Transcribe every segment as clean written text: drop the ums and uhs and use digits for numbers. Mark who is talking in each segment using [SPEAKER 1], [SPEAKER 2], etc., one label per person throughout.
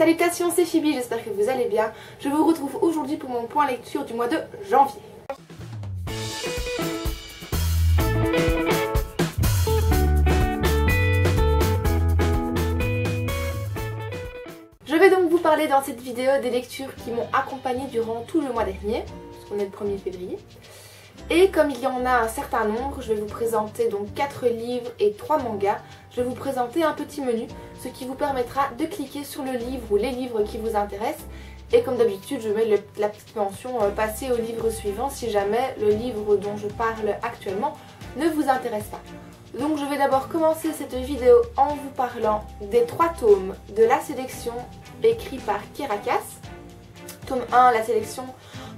[SPEAKER 1] Salutations, c'est Phoebe, j'espère que vous allez bien. Je vous retrouve aujourd'hui pour mon point lecture du mois de janvier. Je vais donc vous parler dans cette vidéo des lectures qui m'ont accompagnée durant tout le mois dernier, puisqu'on est le 1er février. Et comme il y en a un certain nombre, je vais vous présenter donc 4 livres et 3 mangas. Je vais vous présenter un petit menu, ce qui vous permettra de cliquer sur le livre ou les livres qui vous intéressent. Et comme d'habitude, je mets la petite mention passer au livre suivant si jamais le livre dont je parle actuellement ne vous intéresse pas. Donc je vais d'abord commencer cette vidéo en vous parlant des 3 tomes de la sélection écrit par Kirakas. Tome 1, la sélection,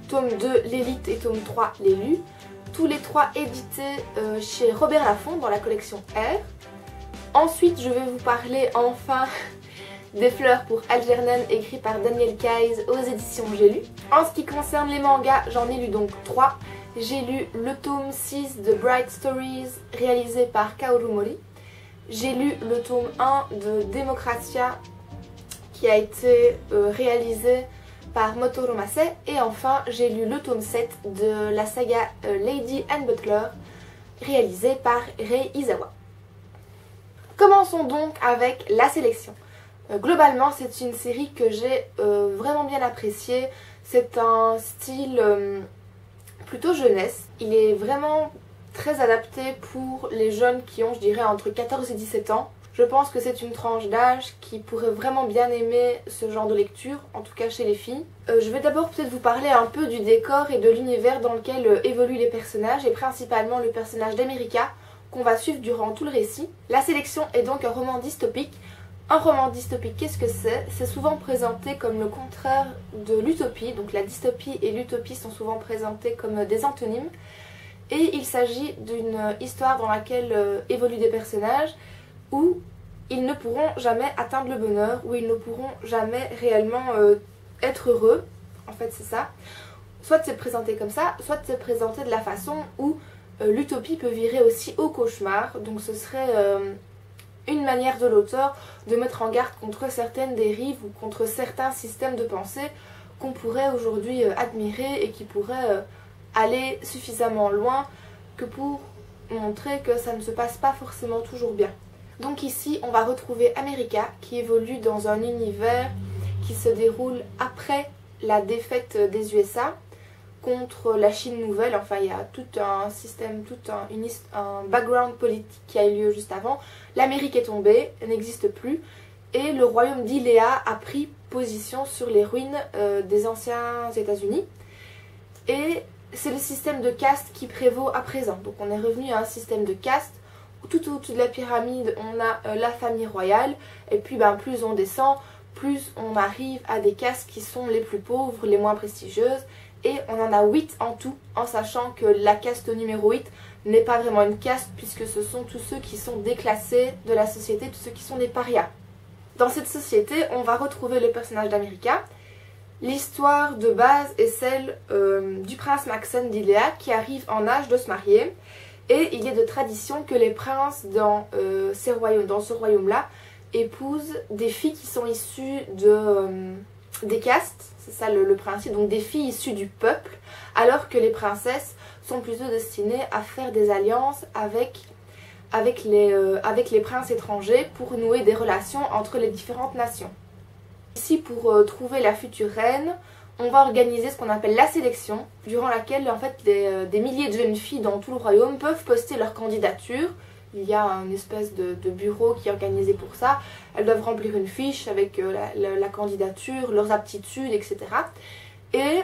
[SPEAKER 1] tome 2, l'élite et tome 3, l'élu. Tous les 3 édités chez Robert Laffont dans la collection R. Ensuite, je vais vous parler enfin des fleurs pour Algernon écrit par Daniel Keyes aux éditions J'ai lu. En ce qui concerne les mangas, j'en ai lu donc 3. J'ai lu le tome 6 de Bright Stories réalisé par Kaoru Mori. J'ai lu le tome 1 de Democratia qui a été réalisé par Motoro Mase. Et enfin, j'ai lu le tome 7 de la saga Lady and Butler réalisé par Rei Izawa. Commençons donc avec la sélection. Globalement, c'est une série que j'ai vraiment bien appréciée. C'est un style plutôt jeunesse. Il est vraiment très adapté pour les jeunes qui ont, je dirais, entre 14 et 17 ans. Je pense que c'est une tranche d'âge qui pourrait vraiment bien aimer ce genre de lecture, en tout cas chez les filles. Je vais d'abord peut-être vous parler un peu du décor et de l'univers dans lequel évoluent les personnages, et principalement le personnage d'America, qu'on va suivre durant tout le récit. La sélection est donc un roman dystopique. Un roman dystopique, qu'est-ce que c'est? C'est souvent présenté comme le contraire de l'utopie, donc la dystopie et l'utopie sont souvent présentés comme des antonymes. Et il s'agit d'une histoire dans laquelle évoluent des personnages où ils ne pourront jamais atteindre le bonheur, où ils ne pourront jamais réellement être heureux. En fait, c'est ça. Soit c'est présenté comme ça, soit c'est présenté de la façon où l'utopie peut virer aussi au cauchemar. Donc ce serait une manière de l'auteur de mettre en garde contre certaines dérives ou contre certains systèmes de pensée qu'on pourrait aujourd'hui admirer et qui pourraient aller suffisamment loin que pour montrer que ça ne se passe pas forcément toujours bien. Donc ici, on va retrouver America qui évolue dans un univers qui se déroule après la défaite des USA contre la Chine nouvelle. Enfin, il y a tout un système, un background politique qui a eu lieu juste avant. L'Amérique est tombée, n'existe plus, et le royaume d'Iléa a pris position sur les ruines des anciens États-Unis. Et c'est le système de caste qui prévaut à présent. Donc on est revenu à un système de caste. Tout au-dessus de la pyramide, on a la famille royale, et puis plus on descend, plus on arrive à des castes qui sont les plus pauvres, les moins prestigieuses, et on en a 8 en tout, en sachant que la caste numéro 8 n'est pas vraiment une caste, puisque ce sont tous ceux qui sont déclassés de la société, tous ceux qui sont des parias. Dans cette société, on va retrouver le personnage d'America. L'histoire de base est celle du prince Maxon d'Iléa qui arrive en âge de se marier. Et il est de tradition que les princes dans ce royaume-là épousent des filles qui sont issues des castes, c'est ça le principe, donc des filles issues du peuple, alors que les princesses sont plutôt destinées à faire des alliances avec les princes étrangers pour nouer des relations entre les différentes nations. Ici, pour trouver la future reine, on va organiser ce qu'on appelle la sélection, durant laquelle en fait des milliers de jeunes filles dans tout le royaume peuvent poster leur candidature. Il y a une espèce de bureau qui est organisé pour ça. Elles doivent remplir une fiche avec la candidature, leurs aptitudes, etc. Et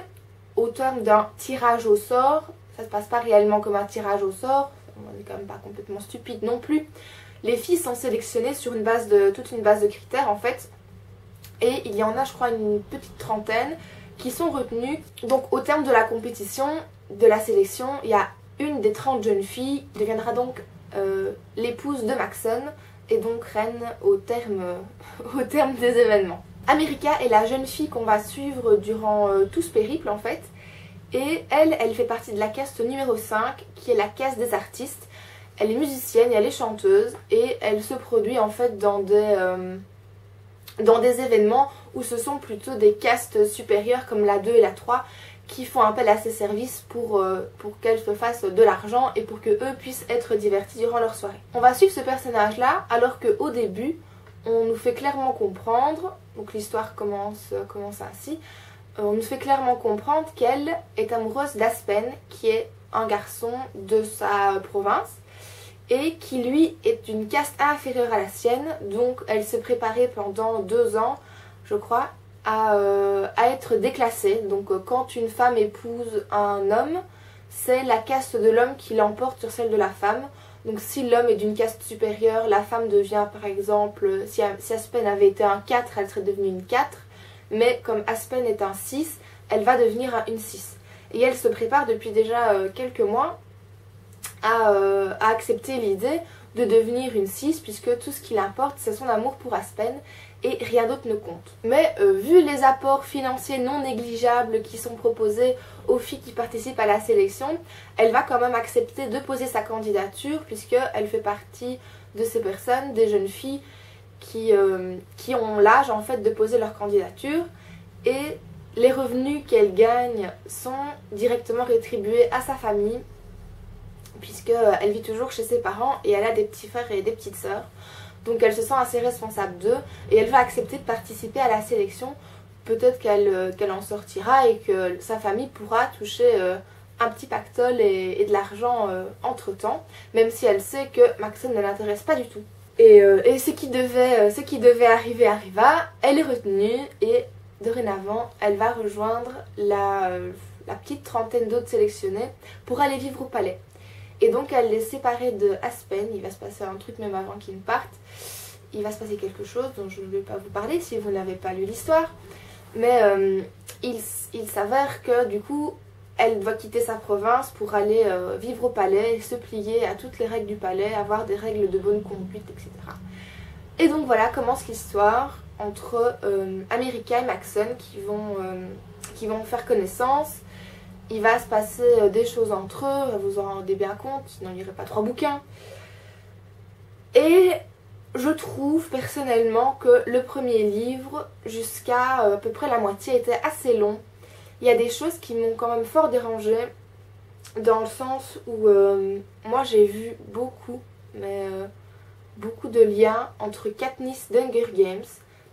[SPEAKER 1] au terme d'un tirage au sort, ça se passe pas réellement comme un tirage au sort, on n'est quand même pas complètement stupide non plus. Les filles sont sélectionnées sur toute une base de critères en fait. Et il y en a, je crois, une petite trentaine qui sont retenues. Donc au terme de la compétition, de la sélection, il y a une des 30 jeunes filles qui deviendra donc l'épouse de Maxon et donc reine au terme des événements. America est la jeune fille qu'on va suivre durant tout ce périple en fait. Et elle fait partie de la caste numéro 5 qui est la caste des artistes. Elle est musicienne, elle est chanteuse et elle se produit en fait dans des événements où ce sont plutôt des castes supérieures comme la 2 et la 3 qui font appel à ses services pour qu'elles se fassent de l'argent et pour qu'eux puissent être divertis durant leur soirée. On va suivre ce personnage-là alors qu'au début, on nous fait clairement comprendre, donc l'histoire commence ainsi, on nous fait clairement comprendre qu'elle est amoureuse d'Aspen, qui est un garçon de sa province, et qui lui est d'une caste inférieure à la sienne, donc elle s'est préparée pendant 2 ans, je crois, à être déclassée. Donc quand une femme épouse un homme, c'est la caste de l'homme qui l'emporte sur celle de la femme. Donc si l'homme est d'une caste supérieure, la femme devient par exemple, si Aspen avait été un 4, elle serait devenue une 4. Mais comme Aspen est un 6, elle va devenir une 6. Et elle se prépare depuis déjà quelques mois à accepter l'idée de devenir une 6, puisque tout ce qui l'importe c'est son amour pour Aspen et rien d'autre ne compte. Mais vu les apports financiers non négligeables qui sont proposés aux filles qui participent à la sélection, elle va quand même accepter de poser sa candidature, puisqu'elle fait partie de ces personnes, des jeunes filles qui ont l'âge en fait de poser leur candidature, et les revenus qu'elle gagne sont directement rétribués à sa famille, puisqu'elle vit toujours chez ses parents et elle a des petits frères et des petites sœurs. Donc elle se sent assez responsable d'eux et elle va accepter de participer à la sélection. Peut-être qu'elle en sortira et que sa famille pourra toucher un petit pactole et de l'argent entre temps, même si elle sait que Maxon ne l'intéresse pas du tout. Et ce qui devait arriver arriva, elle est retenue et dorénavant elle va rejoindre la petite trentaine d'autres sélectionnés pour aller vivre au palais. Et donc elle est séparée de Aspen, il va se passer un truc même avant qu'il ne parte. Il va se passer quelque chose dont je ne vais pas vous parler si vous n'avez pas lu l'histoire. Mais il s'avère que du coup, elle doit quitter sa province pour aller vivre au palais, se plier à toutes les règles du palais, avoir des règles de bonne conduite, etc. Et donc voilà commence l'histoire entre America et Maxon qui vont faire connaissance. Il va se passer des choses entre eux, vous en rendez bien compte, sinon il n'y aurait pas 3 bouquins. Et je trouve personnellement que le premier livre, jusqu'à à peu près la moitié, était assez long. Il y a des choses qui m'ont quand même fort dérangée, dans le sens où moi j'ai vu beaucoup de liens entre Katniss d'Hunger Games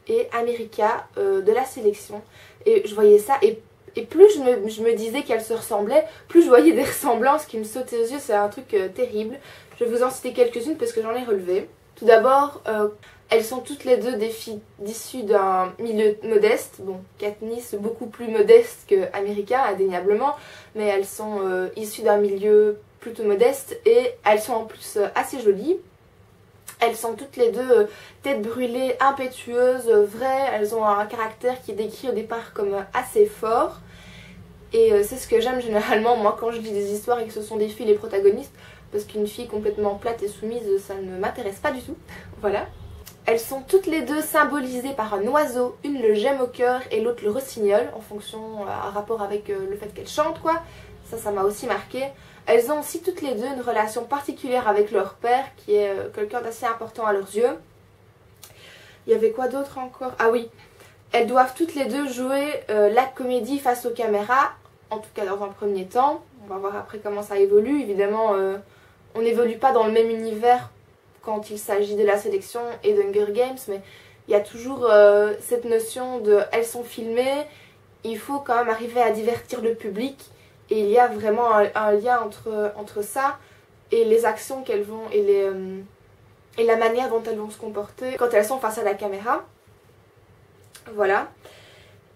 [SPEAKER 1] et America de la sélection. Et je voyais ça, et plus je me disais qu'elles se ressemblaient, plus je voyais des ressemblances qui me sautaient aux yeux. C'est un truc terrible. Je vais vous en citer quelques-unes parce que j'en ai relevé. Tout d'abord, elles sont toutes les deux des filles issues d'un milieu modeste. Bon, Katniss beaucoup plus modeste que America, indéniablement, mais elles sont issues d'un milieu plutôt modeste et elles sont en plus assez jolies. Elles sont toutes les deux tête brûlée, impétueuses, vraies. Elles ont un caractère qui est décrit au départ comme assez fort. Et c'est ce que j'aime généralement moi quand je lis des histoires et que ce sont des filles les protagonistes, parce qu'une fille complètement plate et soumise, ça ne m'intéresse pas du tout. Voilà. Elles sont toutes les deux symbolisées par un oiseau, une le gemme au cœur et l'autre le rossignol, en fonction, en rapport avec le fait qu'elles chantent quoi. Ça m'a aussi marqué. Elles ont aussi toutes les deux une relation particulière avec leur père, qui est quelqu'un d'assez important à leurs yeux. Il y avait quoi d'autre encore? Ah oui, elles doivent toutes les deux jouer la comédie face aux caméras, en tout cas dans un premier temps. On va voir après comment ça évolue. Évidemment, on n'évolue pas dans le même univers quand il s'agit de la sélection et d'Hunger Games, mais il y a toujours cette notion de elles sont filmées, il faut quand même arriver à divertir le public, et il y a vraiment un lien entre ça et les actions qu'elles vont et la manière dont elles vont se comporter quand elles sont face à la caméra. Voilà.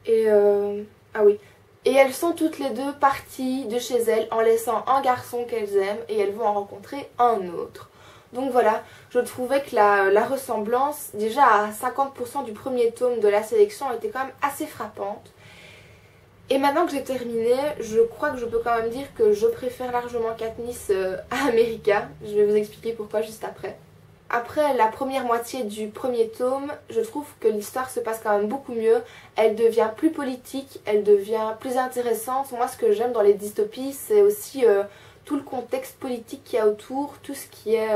[SPEAKER 1] Et ah oui. Et elles sont toutes les deux parties de chez elles en laissant un garçon qu'elles aiment et elles vont en rencontrer un autre. Donc voilà, je trouvais que la ressemblance, déjà à 50% du premier tome de la sélection, était quand même assez frappante. Et maintenant que j'ai terminé, je crois que je peux quand même dire que je préfère largement Katniss à America. Je vais vous expliquer pourquoi juste après. Après la première moitié du premier tome, je trouve que l'histoire se passe quand même beaucoup mieux. Elle devient plus politique, elle devient plus intéressante. Moi, ce que j'aime dans les dystopies, c'est aussi tout le contexte politique qu'il y a autour, tout ce qui est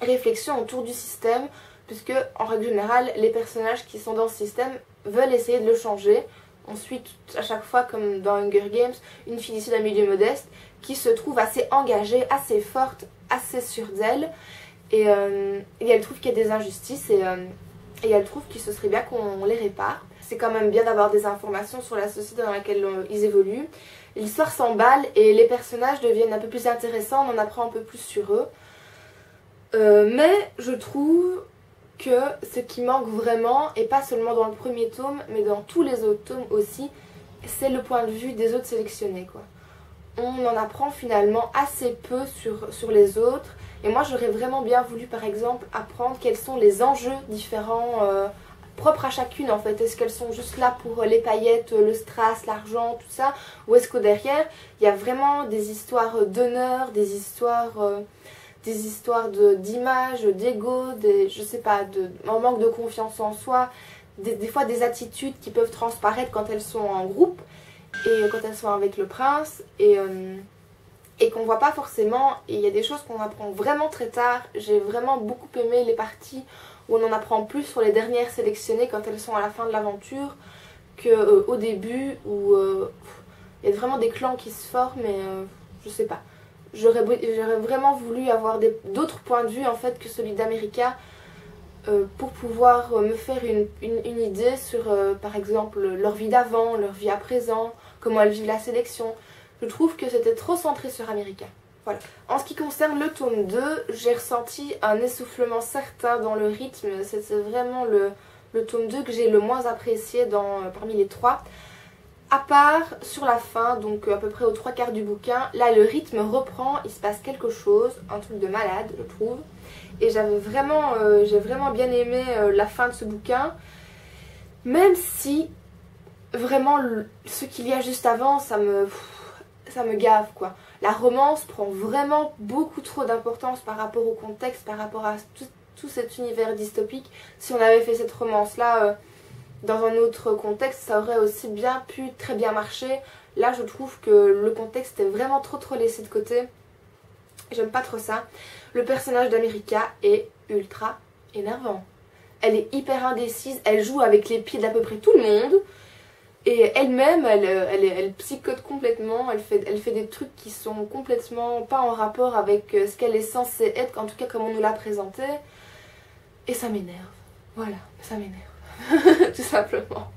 [SPEAKER 1] réflexion autour du système, puisque en règle générale, les personnages qui sont dans ce système veulent essayer de le changer. Ensuite, à chaque fois, comme dans Hunger Games, une fille issue d'un milieu modeste qui se trouve assez engagée, assez forte, assez sûre d'elle. Et elle trouve qu'il y a des injustices et elle trouve que ce serait bien qu'on les répare. C'est quand même bien d'avoir des informations sur la société dans laquelle ils évoluent. L'histoire s'emballe et les personnages deviennent un peu plus intéressants, on en apprend un peu plus sur eux. Mais je trouve que ce qui manque vraiment, et pas seulement dans le premier tome, mais dans tous les autres tomes aussi, c'est le point de vue des autres sélectionnés, quoi. On en apprend finalement assez peu sur les autres. Et moi j'aurais vraiment bien voulu par exemple apprendre quels sont les enjeux différents propres à chacune en fait. Est-ce qu'elles sont juste là pour les paillettes, le strass, l'argent, tout ça, ou est-ce qu'au derrière il y a vraiment des histoires d'honneur, des histoires d'image, d'ego, je sais pas, un manque de confiance en soi, des fois des attitudes qui peuvent transparaître quand elles sont en groupe et quand elles sont avec le prince et qu'on voit pas forcément. Et il y a des choses qu'on apprend vraiment très tard. J'ai vraiment beaucoup aimé les parties où on en apprend plus sur les dernières sélectionnées quand elles sont à la fin de l'aventure qu'au début où il y a vraiment des clans qui se forment et je sais pas. J'aurais vraiment voulu avoir d'autres points de vue en fait que celui d'America pour pouvoir me faire une idée sur par exemple leur vie d'avant, leur vie à présent, comment elles vivent la sélection. Je trouve que c'était trop centré sur America. Voilà. En ce qui concerne le tome 2, j'ai ressenti un essoufflement certain dans le rythme. C'était vraiment le tome 2 que j'ai le moins apprécié parmi les trois. À part sur la fin, donc à peu près aux 3/4 du bouquin, là le rythme reprend, il se passe quelque chose, un truc de malade je trouve. Et j'ai vraiment bien aimé la fin de ce bouquin, même si vraiment ce qu'il y a juste avant ça me gave quoi. La romance prend vraiment beaucoup trop d'importance par rapport au contexte, par rapport à tout cet univers dystopique. Si on avait fait cette romance là dans un autre contexte, ça aurait aussi bien pu très bien marcher. Là je trouve que le contexte est vraiment trop laissé de côté. J'aime pas trop ça. Le personnage d'America est ultra énervant. Elle est hyper indécise, elle joue avec les pieds d'à peu près tout le monde. Et elle-même, elle psychote complètement, elle fait des trucs qui sont complètement pas en rapport avec ce qu'elle est censée être, en tout cas comme on nous l'a présenté. Et ça m'énerve. Voilà, ça m'énerve. Tout simplement.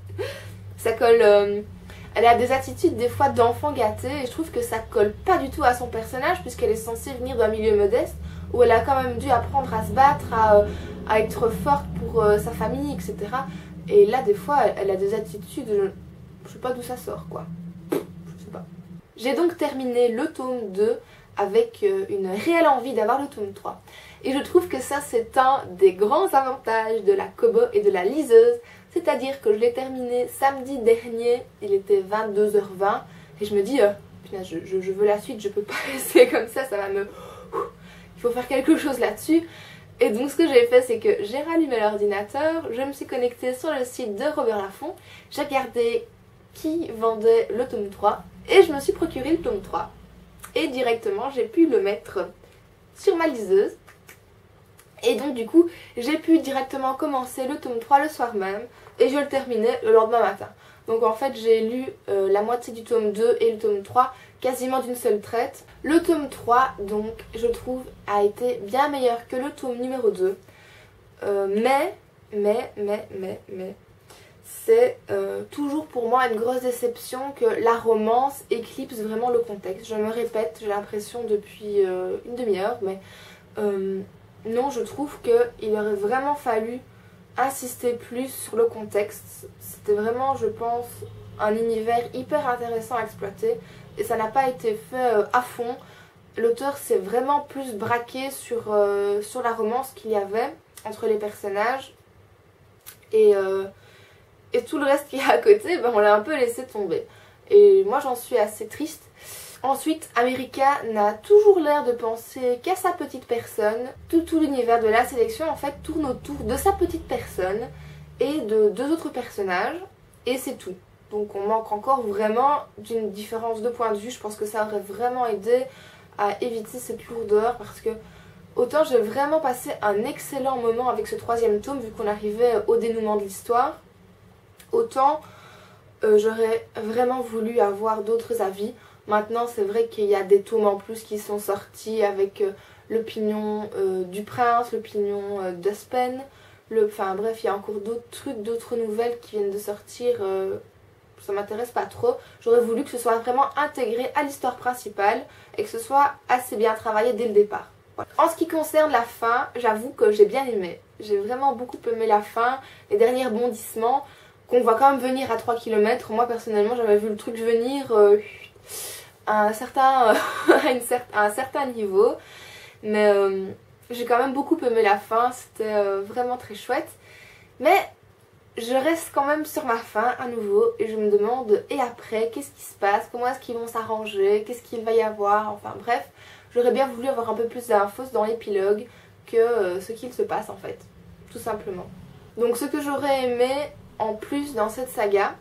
[SPEAKER 1] Ça colle... elle a des attitudes des fois d'enfant gâté et je trouve que ça colle pas du tout à son personnage puisqu'elle est censée venir d'un milieu modeste où elle a quand même dû apprendre à se battre, à être forte pour sa famille, etc. Et là des fois elle a des attitudes... Je sais pas d'où ça sort quoi. Je sais pas. J'ai donc terminé le tome 2 avec une réelle envie d'avoir le tome 3. Et je trouve que ça c'est un des grands avantages de la Kobo et de la liseuse. C'est-à-dire que je l'ai terminé samedi dernier, il était 22h20. Et je me dis, putain, je veux la suite, je peux pas rester comme ça va me... Il faut faire quelque chose là-dessus. Et donc ce que j'ai fait c'est que j'ai rallumé l'ordinateur, je me suis connectée sur le site de Robert Laffont, j'ai regardé qui vendait le tome 3 et je me suis procuré le tome 3. Et directement j'ai pu le mettre sur ma liseuse. Et donc du coup j'ai pu directement commencer le tome 3 le soir même et je le terminais le lendemain matin. Donc en fait j'ai lu la moitié du tome 2 et le tome 3 quasiment d'une seule traite. Le tome 3 donc je trouve a été bien meilleur que le tome numéro 2. Mais c'est toujours pour moi une grosse déception que la romance éclipse vraiment le contexte. Je me répète, j'ai l'impression depuis une demi-heure, mais non, je trouve qu'il aurait vraiment fallu insister plus sur le contexte. C'était vraiment, je pense, un univers hyper intéressant à exploiter et ça n'a pas été fait à fond. L'auteur s'est vraiment plus braqué sur la romance qu'il y avait entre les personnages et tout le reste qui est à côté, ben, on l'a un peu laissé tomber. Et moi j'en suis assez triste. Ensuite, America n'a toujours l'air de penser qu'à sa petite personne. Tout l'univers de la sélection en fait tourne autour de sa petite personne et de deux autres personnages. Et c'est tout. Donc on manque encore vraiment d'une différence de point de vue. Je pense que ça aurait vraiment aidé à éviter cette lourdeur parce que autant j'ai vraiment passé un excellent moment avec ce troisième tome vu qu'on arrivait au dénouement de l'histoire. autant j'aurais vraiment voulu avoir d'autres avis. Maintenant c'est vrai qu'il y a des tomes en plus qui sont sortis avec l'opinion du prince, l'opinion d'Aspen, enfin bref il y a encore d'autres trucs, d'autres nouvelles qui viennent de sortir, ça m'intéresse pas trop. J'aurais voulu que ce soit vraiment intégré à l'histoire principale et que ce soit assez bien travaillé dès le départ. Voilà. En ce qui concerne la fin, j'avoue que j'ai bien aimé. J'ai vraiment beaucoup aimé la fin, les derniers rebondissements qu'on voit quand même venir à 3 km. Moi personnellement j'avais vu le truc venir à un certain, à un certain niveau. Mais j'ai quand même beaucoup aimé la fin, c'était vraiment très chouette. Mais je reste quand même sur ma fin à nouveau et je me demande, et après, qu'est-ce qui se passe? Comment est-ce qu'ils vont s'arranger? Qu'est-ce qu'il va y avoir? Enfin bref, j'aurais bien voulu avoir un peu plus d'infos dans l'épilogue que ce qu'il se passe en fait, tout simplement. Donc ce que j'aurais aimé en plus dans cette saga,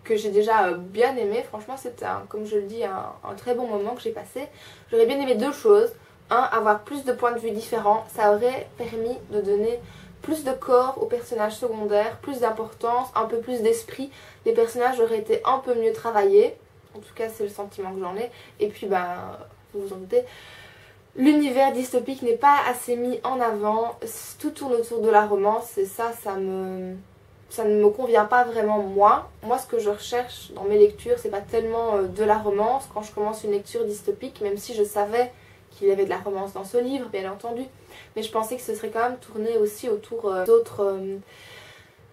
[SPEAKER 1] que j'ai déjà bien aimé, franchement c'était, comme je le dis, un très bon moment que j'ai passé. J'aurais bien aimé deux choses. Un, avoir plus de points de vue différents, ça aurait permis de donner plus de corps aux personnages secondaires, plus d'importance, un peu plus d'esprit. Les personnages auraient été un peu mieux travaillés, en tout cas c'est le sentiment que j'en ai. Et puis vous vous en doutez, l'univers dystopique n'est pas assez mis en avant, tout tourne autour de la romance et ça ne me convient pas vraiment moi. Moi ce que je recherche dans mes lectures c'est pas tellement de la romance quand je commence une lecture dystopique, même si je savais qu'il y avait de la romance dans ce livre bien entendu, mais je pensais que ce serait quand même tourné aussi autour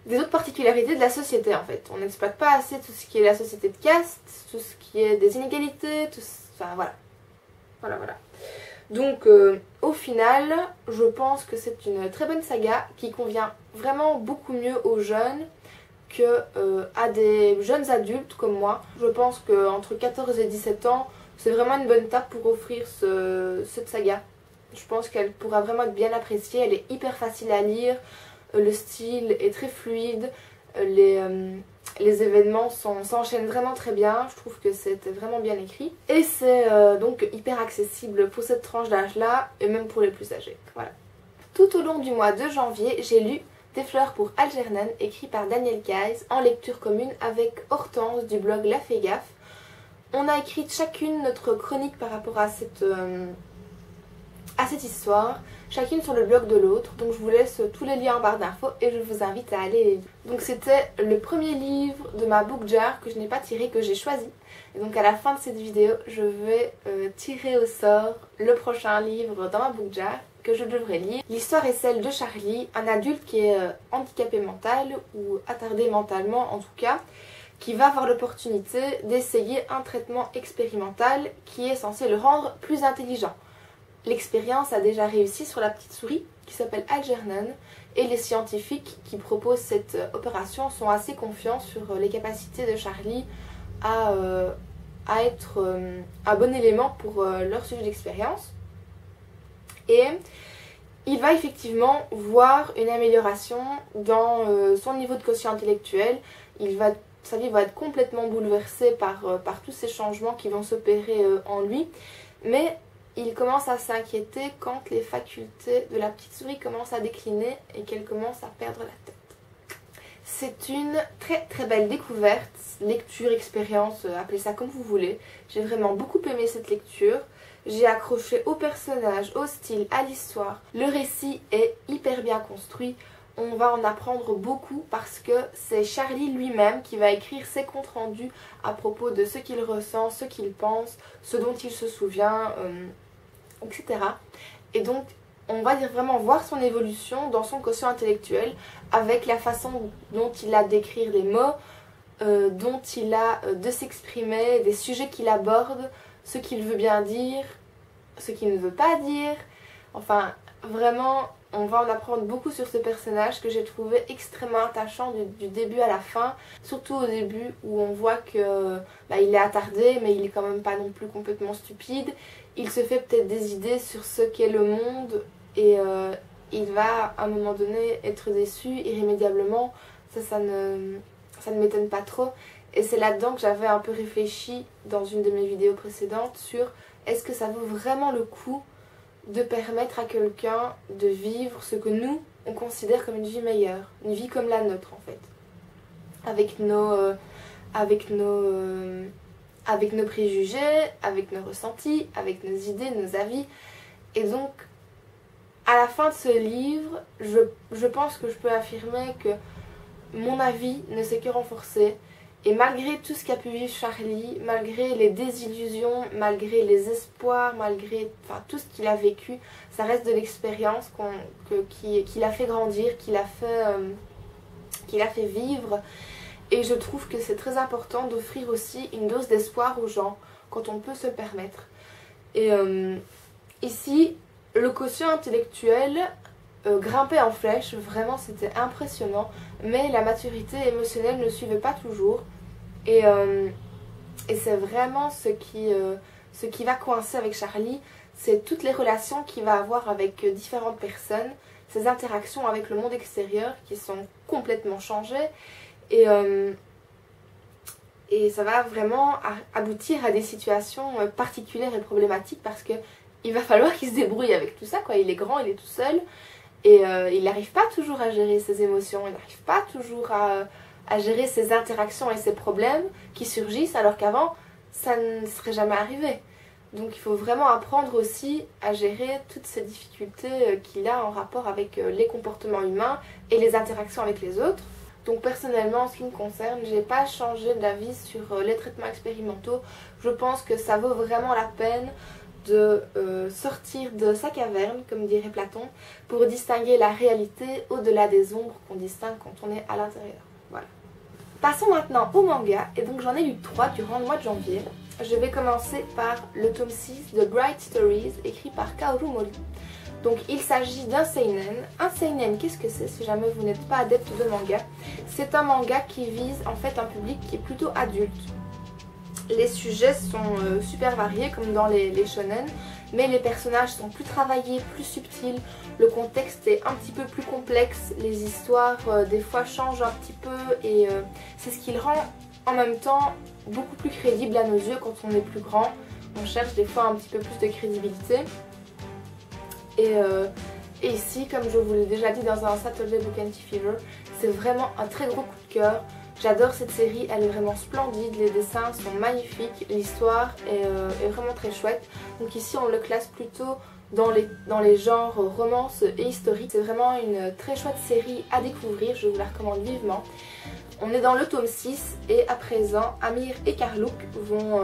[SPEAKER 1] des autres particularités de la société en fait. On n'exploite pas assez tout ce qui est la société de caste, tout ce qui est des inégalités, enfin voilà. Voilà. Donc au final, je pense que c'est une très bonne saga qui convient vraiment beaucoup mieux aux jeunes que à des jeunes adultes comme moi. Je pense qu'entre 14 et 17 ans, c'est vraiment une bonne tape pour offrir cette saga. Je pense qu'elle pourra vraiment être bien appréciée, elle est hyper facile à lire, le style est très fluide, les événements s'enchaînent vraiment très bien, je trouve que c'était vraiment bien écrit. Et c'est donc hyper accessible pour cette tranche d'âge là, et même pour les plus âgés. Voilà. Tout au long du mois de janvier, j'ai lu Des fleurs pour Algernon, écrit par Daniel Keyes, en lecture commune avec Hortense du blog La Fée Gaffe. On a écrit chacune notre chronique par rapport à cette histoire, chacune sur le blog de l'autre, donc je vous laisse tous les liens en barre d'infos et je vous invite à aller les lire. Donc c'était le premier livre de ma book jar que je n'ai pas tiré, que j'ai choisi. Et donc à la fin de cette vidéo, je vais tirer au sort le prochain livre dans ma book jar que je devrais lire. L'histoire est celle de Charlie, un adulte qui est handicapé mental ou attardé mentalement en tout cas, qui va avoir l'opportunité d'essayer un traitement expérimental qui est censé le rendre plus intelligent. L'expérience a déjà réussi sur la petite souris qui s'appelle Algernon et les scientifiques qui proposent cette opération sont assez confiants sur les capacités de Charlie à être un bon élément pour leur sujet d'expérience. Et il va effectivement voir une amélioration dans son niveau de quotient intellectuel. Sa vie va être complètement bouleversée par tous ces changements qui vont s'opérer en lui. Mais il commence à s'inquiéter quand les facultés de la petite souris commencent à décliner et qu'elle commence à perdre la tête. C'est une très très belle découverte, lecture, expérience, appelez ça comme vous voulez. J'ai vraiment beaucoup aimé cette lecture. J'ai accroché au personnage, au style, à l'histoire. Le récit est hyper bien construit. On va en apprendre beaucoup parce que c'est Charlie lui-même qui va écrire ses comptes rendus à propos de ce qu'il ressent, ce qu'il pense, ce dont il se souvient, etc. Et donc on va vraiment voir son évolution dans son quotient intellectuel avec la façon dont il a d'écrire les mots, dont il a de s'exprimer, des sujets qu'il aborde, ce qu'il veut bien dire, ce qu'il ne veut pas dire. Enfin vraiment on va en apprendre beaucoup sur ce personnage que j'ai trouvé extrêmement attachant du début à la fin. Surtout au début où on voit que il est attardé mais il est quand même pas non plus complètement stupide. Il se fait peut-être des idées sur ce qu'est le monde et il va à un moment donné être déçu irrémédiablement. Ça ne m'étonne pas trop. Et c'est là-dedans que j'avais un peu réfléchi dans une de mes vidéos précédentes sur est-ce que ça vaut vraiment le coup de permettre à quelqu'un de vivre ce que nous, on considère comme une vie meilleure, une vie comme la nôtre en fait. avec nos préjugés, avec nos ressentis, avec nos idées, nos avis. Et donc, à la fin de ce livre, je pense que je peux affirmer que mon avis ne s'est que renforcé. Et malgré tout ce qu'a pu vivre Charlie, malgré les désillusions, malgré les espoirs, malgré tout ce qu'il a vécu, ça reste de l'expérience qui l'a fait grandir, qui l'a fait vivre. Et je trouve que c'est très important d'offrir aussi une dose d'espoir aux gens quand on peut se le permettre. Et ici, le quotient intellectuel grimpait en flèche, vraiment c'était impressionnant, mais la maturité émotionnelle ne suivait pas toujours. Et c'est vraiment ce qui va coincer avec Charlie, c'est toutes les relations qu'il va avoir avec différentes personnes, ses interactions avec le monde extérieur qui sont complètement changées. Et ça va vraiment aboutir à des situations particulières et problématiques parce que il va falloir qu'il se débrouille avec tout ça, quoi. Il est grand, il est tout seul et il n'arrive pas toujours à gérer ses émotions, il n'arrive pas toujours à gérer ses interactions et ses problèmes qui surgissent alors qu'avant ça ne serait jamais arrivé. Donc il faut vraiment apprendre aussi à gérer toutes ces difficultés qu'il a en rapport avec les comportements humains et les interactions avec les autres. Donc personnellement, en ce qui me concerne, j'ai pas changé d'avis sur les traitements expérimentaux. Je pense que ça vaut vraiment la peine de sortir de sa caverne, comme dirait Platon, pour distinguer la réalité au-delà des ombres qu'on distingue quand on est à l'intérieur. Voilà. Passons maintenant au manga, et donc j'en ai lu 3 durant le mois de janvier. Je vais commencer par le tome 6 de Bright Stories, écrit par Kaoru Mori. Donc il s'agit d'un seinen. Un seinen, qu'est-ce que c'est si jamais vous n'êtes pas adepte de manga? C'est un manga qui vise en fait un public qui est plutôt adulte. Les sujets sont super variés comme dans les shonen, mais les personnages sont plus travaillés, plus subtils, le contexte est un petit peu plus complexe, les histoires des fois changent un petit peu et c'est ce qui le rend en même temps beaucoup plus crédible à nos yeux quand on est plus grand. On cherche des fois un petit peu plus de crédibilité. Et ici, comme je vous l'ai déjà dit dans un Saturday Book and Tea Fever, c'est vraiment un très gros coup de cœur. J'adore cette série, elle est vraiment splendide, les dessins sont magnifiques, l'histoire est vraiment très chouette. Donc ici on le classe plutôt dans les genres romance et historique. C'est vraiment une très chouette série à découvrir, je vous la recommande vivement. On est dans le tome 6 et à présent Amir et Karlouk vont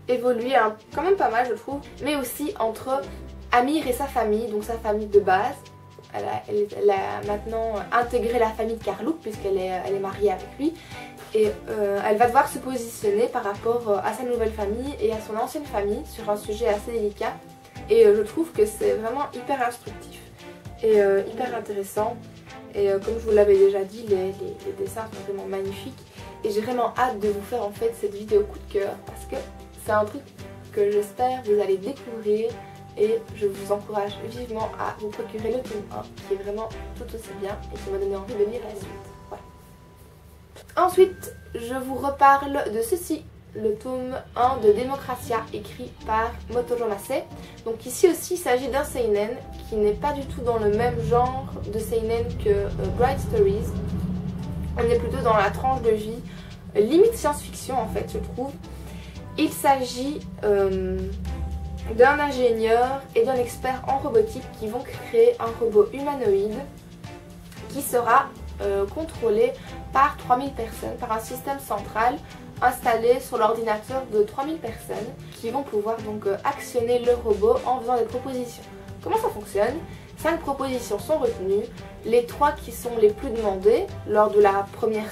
[SPEAKER 1] évoluer quand même pas mal je trouve, mais aussi entre Amir et sa famille, donc sa famille de base. Elle a maintenant intégré la famille de Karlouk puisqu'elle est mariée avec lui et elle va devoir se positionner par rapport à sa nouvelle famille et à son ancienne famille sur un sujet assez délicat et je trouve que c'est vraiment hyper instructif et hyper intéressant et comme je vous l'avais déjà dit, les dessins sont vraiment magnifiques et j'ai vraiment hâte de vous faire en fait cette vidéo coup de cœur parce que c'est un truc que j'espère vous allez découvrir. Et je vous encourage vivement à vous procurer le tome 1 qui est vraiment tout aussi bien et qui m'a donné envie de lire la suite. Voilà. Ensuite, je vous reparle de ceci, le tome 1 de Démocratia écrit par Motoro Mase. Donc ici aussi il s'agit d'un seinen qui n'est pas du tout dans le même genre de seinen que Bright Stories. On est plutôt dans la tranche de vie, limite science-fiction en fait je trouve. Il s'agit d'un ingénieur et d'un expert en robotique qui vont créer un robot humanoïde qui sera contrôlé par 3000 personnes, par un système central installé sur l'ordinateur de 3000 personnes qui vont pouvoir donc actionner le robot en faisant des propositions. Comment ça fonctionne? 5 propositions sont retenues, les 3 qui sont les plus demandées lors de la première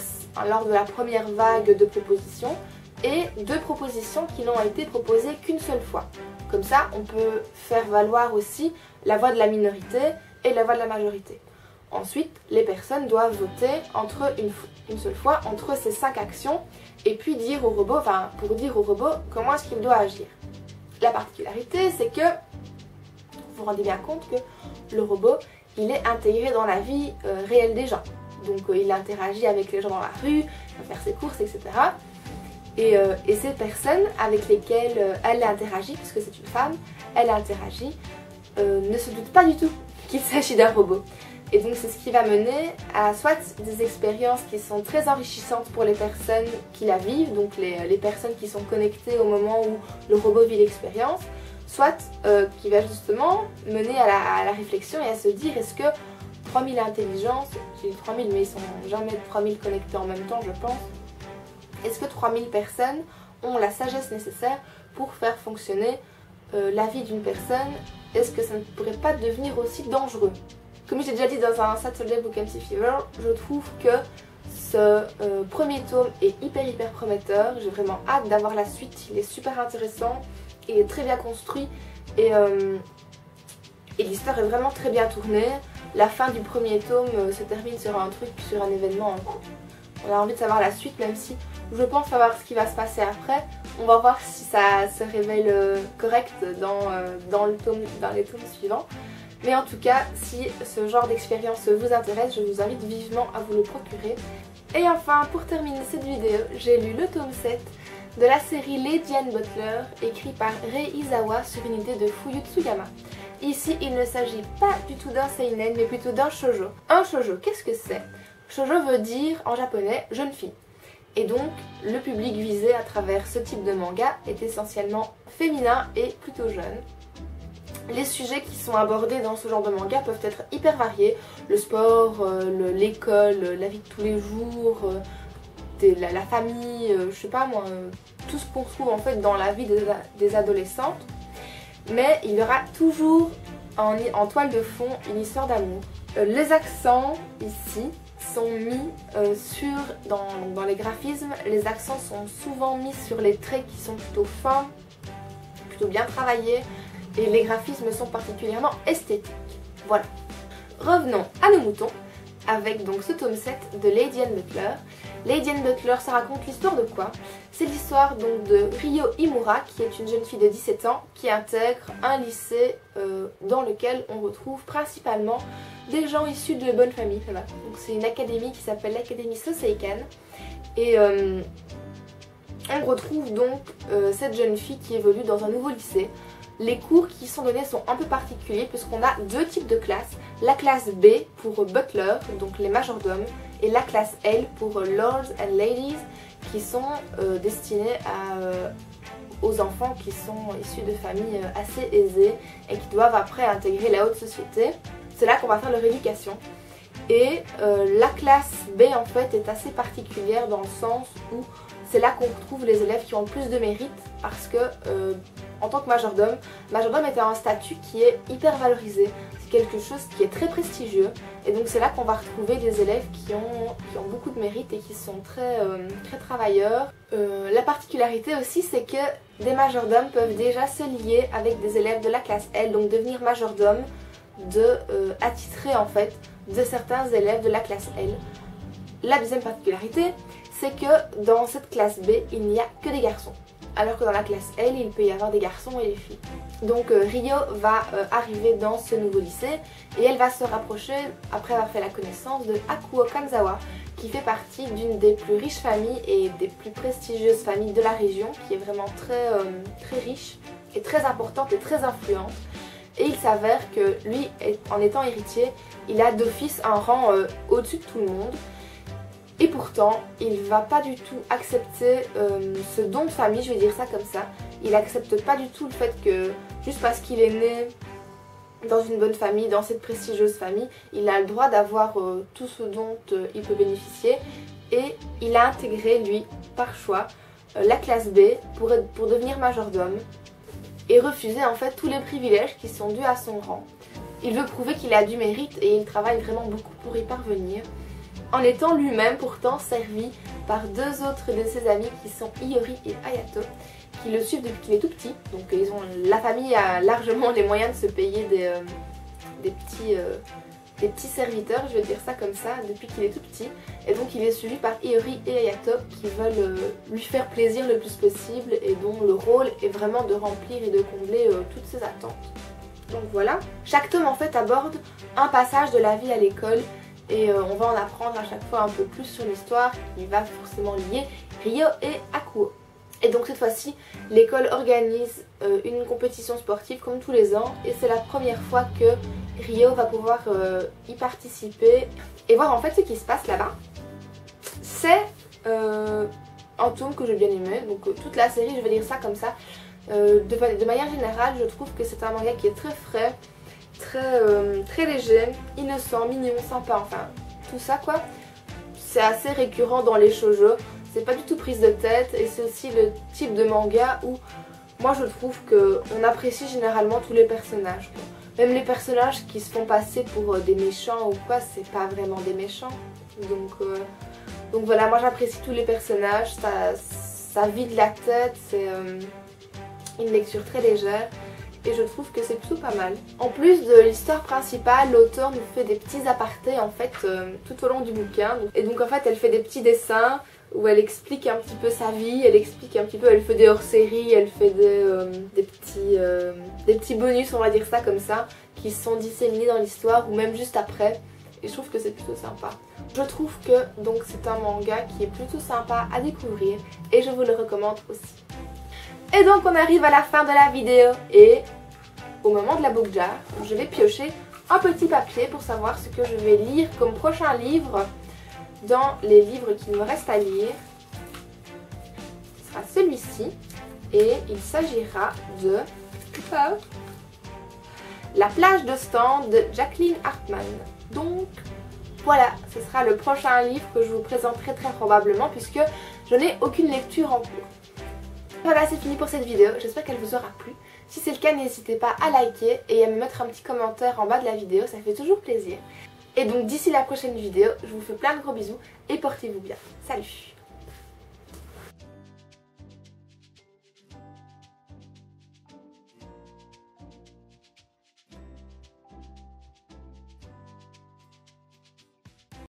[SPEAKER 1] vague de propositions et 2 propositions qui n'ont été proposées qu'une seule fois. Comme ça, on peut faire valoir aussi la voix de la minorité et la voix de la majorité. Ensuite, les personnes doivent voter une seule fois entre ces 5 actions et puis dire au robot, pour dire au robot comment est-ce qu'il doit agir. La particularité, c'est que vous vous rendez bien compte que le robot, il est intégré dans la vie réelle des gens. Donc il interagit avec les gens dans la rue, il va faire ses courses, etc. Et ces personnes avec lesquelles elle interagit, puisque c'est une femme, elle interagit, ne se doutent pas du tout qu'il s'agit d'un robot. Et donc c'est ce qui va mener à soit des expériences qui sont très enrichissantes pour les personnes qui la vivent, donc les personnes qui sont connectées au moment où le robot vit l'expérience, soit qui va justement mener à la réflexion et à se dire est-ce que 3000 intelligences, j'ai dit 3000 mais ils sont jamais 3000 connectés en même temps je pense, est-ce que 3000 personnes ont la sagesse nécessaire pour faire fonctionner la vie d'une personne? Est-ce que ça ne pourrait pas devenir aussi dangereux? Comme j'ai déjà dit dans un Saturday Book MC Fever, je trouve que ce premier tome est hyper prometteur. J'ai vraiment hâte d'avoir la suite, il est super intéressant, il est très bien construit et l'histoire est vraiment très bien tournée. La fin du premier tome se termine sur un truc, sur un événement. On a envie de savoir la suite, même si je pense savoir ce qui va se passer après. On va voir si ça se révèle correct dans les tomes suivants. Mais en tout cas, si ce genre d'expérience vous intéresse, je vous invite vivement à vous le procurer. Et enfin, pour terminer cette vidéo, j'ai lu le tome 7 de la série Lady Anne Butler, écrit par Rei Izawa sur une idée de Fuyu Tsuyama. Ici, il ne s'agit pas du tout d'un seinen, mais plutôt d'un shoujo. Un shoujo, qu'est-ce que c'est? Shoujo veut dire, en japonais, jeune fille. Et donc, le public visé à travers ce type de manga est essentiellement féminin et plutôt jeune. Les sujets qui sont abordés dans ce genre de manga peuvent être hyper variés. Le sport, l'école, la vie de tous les jours, la famille, je sais pas moi, tout ce qu'on trouve en fait dans la vie des adolescentes. Mais il y aura toujours en toile de fond une histoire d'amour. Les accents ici sont mis dans les graphismes, les accents sont souvent mis sur les traits qui sont plutôt fins, plutôt bien travaillés. Et les graphismes sont particulièrement esthétiques. Voilà. Revenons à nos moutons avec donc ce tome 7 de Lady Anne Butler. Lady Anne Butler, ça raconte l'histoire de quoi? C'est l'histoire donc de Ryo Imura, qui est une jeune fille de 17 ans qui intègre un lycée dans lequel on retrouve principalement des gens issus de bonnes familles. Voilà. Donc c'est une académie qui s'appelle l'Académie Soseikan. Et on retrouve donc cette jeune fille qui évolue dans un nouveau lycée. Les cours qui sont donnés sont un peu particuliers puisqu'on a deux types de classes. La classe B pour Butler, donc les majordomes, et la classe L pour Lords and Ladies qui sont destinés aux enfants qui sont issus de familles assez aisées et qui doivent après intégrer la haute société. C'est là qu'on va faire leur éducation. Et la classe B en fait est assez particulière dans le sens où c'est là qu'on retrouve les élèves qui ont le plus de mérite parce que en tant que majordome est un statut qui est hyper valorisé. C'est quelque chose qui est très prestigieux et donc c'est là qu'on va retrouver des élèves qui ont beaucoup de mérite et qui sont très travailleurs. La particularité aussi c'est que des majordomes peuvent déjà se lier avec des élèves de la classe L, donc devenir majordome attitré en fait de certains élèves de la classe L. La deuxième particularité, c'est que dans cette classe B, il n'y a que des garçons. Alors que dans la classe L, il peut y avoir des garçons et des filles. Donc Ryo va arriver dans ce nouveau lycée et elle va se rapprocher, après avoir fait la connaissance, de Akuo Kanzawa, qui fait partie d'une des plus riches familles et des plus prestigieuses familles de la région, qui est vraiment très riche et très importante et très influente. Et il s'avère que lui, en étant héritier, il a d'office un rang au-dessus de tout le monde. Et pourtant, il va pas du tout accepter ce don de famille, je vais dire ça comme ça. Il accepte pas du tout le fait que, juste parce qu'il est né dans une bonne famille, dans cette prestigieuse famille, il a le droit d'avoir tout ce dont il peut bénéficier. Et il a intégré, lui, par choix, la classe B pour devenir majordome et refuser en fait tous les privilèges qui sont dus à son rang. Il veut prouver qu'il a du mérite et il travaille vraiment beaucoup pour y parvenir, en étant lui-même pourtant servi par deux autres de ses amis qui sont Iori et Hayato, qui le suivent depuis qu'il est tout petit. Donc la famille a largement les moyens de se payer des petits serviteurs, je vais dire ça comme ça, depuis qu'il est tout petit. Et donc il est suivi par Iori et Hayato qui veulent lui faire plaisir le plus possible et dont le rôle est vraiment de remplir et de combler toutes ses attentes. Donc voilà. Chaque tome en fait aborde un passage de la vie à l'école et on va en apprendre à chaque fois un peu plus sur l'histoire qui va forcément lier Ryo et Akuo. Et donc cette fois-ci, l'école organise une compétition sportive comme tous les ans et c'est la première fois que Rio va pouvoir y participer et voir en fait ce qui se passe là-bas. C'est un tome que j'ai bien aimé, donc toute la série, je vais dire ça comme ça. De manière générale, je trouve que c'est un manga qui est très frais, très léger, innocent, mignon, sympa, enfin tout ça quoi. C'est assez récurrent dans les shoujo, c'est pas du tout prise de tête et c'est aussi le type de manga où moi je trouve qu'on apprécie généralement tous les personnages quoi. Même les personnages qui se font passer pour des méchants ou quoi, c'est pas vraiment des méchants. Donc voilà, moi j'apprécie tous les personnages, ça vide la tête, c'est une lecture très légère et je trouve que c'est plutôt pas mal. En plus de l'histoire principale, l'auteur nous fait des petits apartés en fait tout au long du bouquin. Et donc en fait elle fait des petits dessins où elle explique un petit peu sa vie, elle explique un petit peu, elle fait des hors-séries, elle fait des petits bonus, on va dire ça comme ça, qui sont disséminés dans l'histoire ou même juste après. Et je trouve que c'est plutôt sympa. Je trouve que donc c'est un manga qui est plutôt sympa à découvrir et je vous le recommande aussi. Et donc on arrive à la fin de la vidéo et au moment de la book jar, je vais piocher un petit papier pour savoir ce que je vais lire comme prochain livre dans les livres qu'il me reste à lire. Ce sera celui-ci et il s'agira de La plage de Stand de Jacqueline Hartmann. Donc voilà, ce sera le prochain livre que je vous présenterai très probablement puisque je n'ai aucune lecture en cours. Voilà, c'est fini pour cette vidéo, j'espère qu'elle vous aura plu. Si c'est le cas, n'hésitez pas à liker et à me mettre un petit commentaire en bas de la vidéo, ça fait toujours plaisir. Et donc d'ici la prochaine vidéo, je vous fais plein de gros bisous et portez-vous bien. Salut!